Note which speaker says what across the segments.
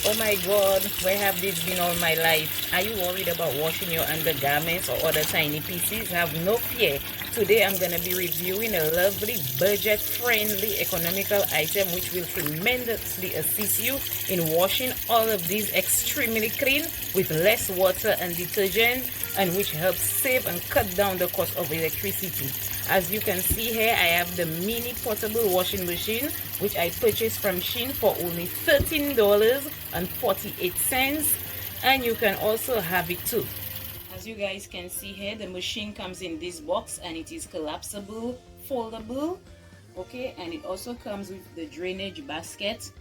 Speaker 1: Oh my God, where have this been all my life? Are you worried about washing your undergarments or other tiny pieces? Have no fear. Today I'm going to be reviewing a lovely budget-friendly economical item which will tremendously assist you in washing all of these extremely clean with less water and detergent, and which helps save and cut down the cost of electricity. As you can see here, I have the mini portable washing machine which I purchased from SHEIN for only $13.48, and you can also have it too. As you guys can see here, the machine comes in this box and it is collapsible, foldable, okay, and it also comes with the drainage basket,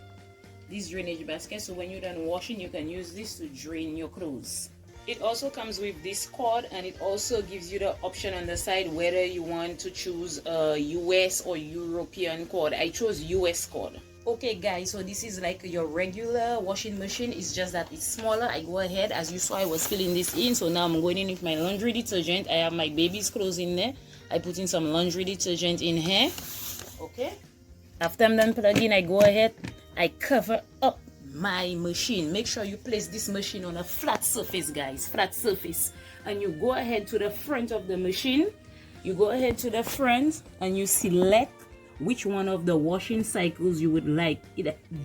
Speaker 1: this drainage basket, so when you're done washing you can use this to drain your clothes. It also comes with this cord, and it also gives you the option on the side whether you want to choose a US or European cord. I chose US cord. Okay guys, so this is like your regular washing machine. It's just that it's smaller. I go ahead, as you saw I was filling this in, so now I'm going in with my laundry detergent. I have my baby's clothes in there. I put in some laundry detergent in here. Okay, after I'm done plugging, I go ahead, I cover up my machine. Make sure you place this machine on a flat surface, guys, flat surface, and you go ahead to the front of the machine. You go ahead to the front and you select which one of the washing cycles you would like.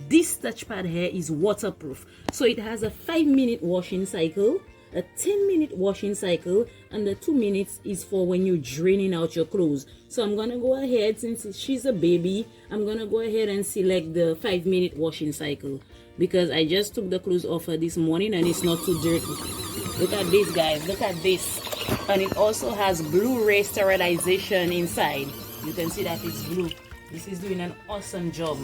Speaker 1: This touchpad here is waterproof, so it has a 5-minute washing cycle, a 10-minute washing cycle, and the 2 minutes is for when you're draining out your clothes. So I'm gonna go ahead, since she's a baby, I'm gonna go ahead and select the 5-minute washing cycle, because I just took the clothes off her this morning and it's not too dirty. Look at this, guys, look at this. And it also has Blu-ray sterilization inside. You can see that it's blue. This is doing an awesome job.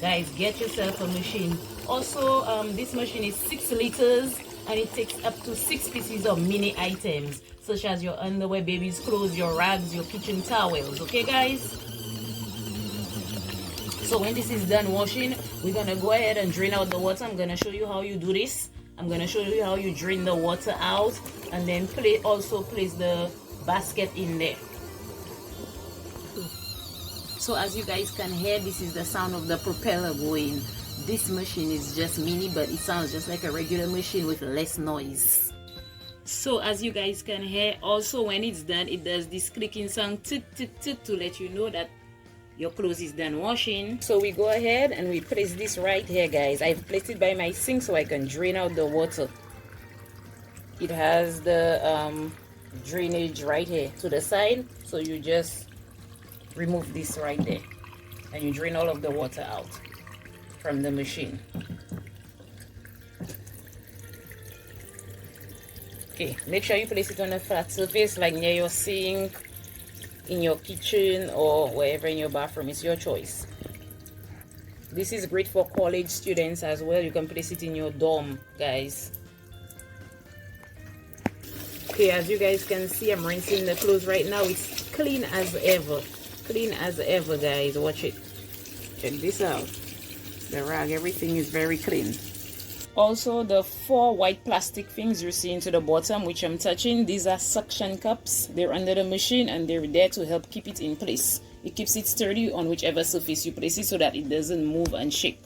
Speaker 1: Guys, get yourself a machine. Also, this machine is 6 liters and it takes up to 6 pieces of mini items, such as your underwear, baby's clothes, your rags, your kitchen towels. Okay guys, so when this is done washing, we're gonna go ahead and drain out the water. I'm gonna show you how you do this. I'm gonna show you how you drain the water out, and then also place the basket in there. So as you guys can hear, this is the sound of the propeller going. This machine is just mini, but it sounds just like a regular machine with less noise. So as you guys can hear, also when it's done, it does this clicking sound, tick tick tick, to let you know that your clothes is done washing. So we go ahead and we place this right here, guys. I've placed it by my sink so I can drain out the water. It has the drainage right here to the side, so you just remove this right there and you drain all of the water out from the machine. Okay, make sure you place it on a flat surface, like near your sink, in your kitchen, or wherever in your bathroom. It's your choice. This is great for college students as well. You can place it in your dorm, guys. Okay, as you guys can see, I'm rinsing the clothes right now. It's clean as ever. Clean as ever, guys. Watch it. Check this out. The rag, everything is very clean. Also, the 4 white plastic things you see into the bottom, which I'm touching, these are suction cups. They're under the machine and they're there to help keep it in place. It keeps it sturdy on whichever surface you place it so that it doesn't move and shake.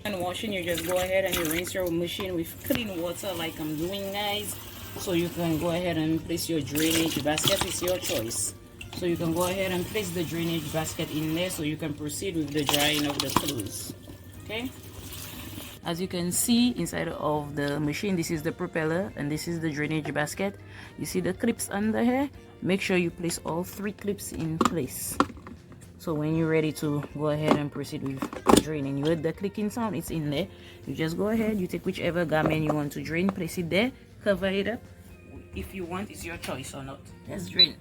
Speaker 1: And washing, you just go ahead and you rinse your machine with clean water like I'm doing, guys. So you can go ahead and place your drainage basket. It's your choice. So you can go ahead and place the drainage basket in there so you can proceed with the drying of the clothes. Okay, as you can see inside of the machine, this is the propeller and this is the drainage basket. You see the clips under here. Make sure you place all 3 clips in place, so when you're ready to go ahead and proceed with draining, you heard the clicking sound, it's in there. You just go ahead, you take whichever garment you want to drain, place it there, cover it up. If you want, it's your choice or not. Just drain.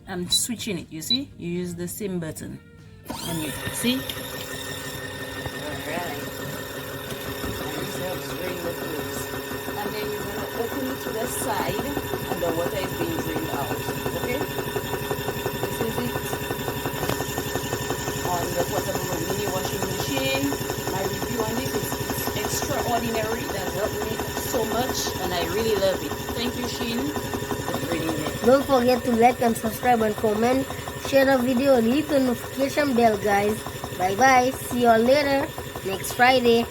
Speaker 1: I'm switching it, you see, you use the same button and you see. Alright, and this helps drain the clothes. And then you're going to open it to the side and the water is being drained out. Okay, this is it on the portable mini washing machine. My review on this is extraordinary. It has helped me so much and I really love it. Thank you, SHEIN.
Speaker 2: Don't forget to like and subscribe and comment. Share the video and hit the notification bell, guys. Bye bye. See you all later next Friday.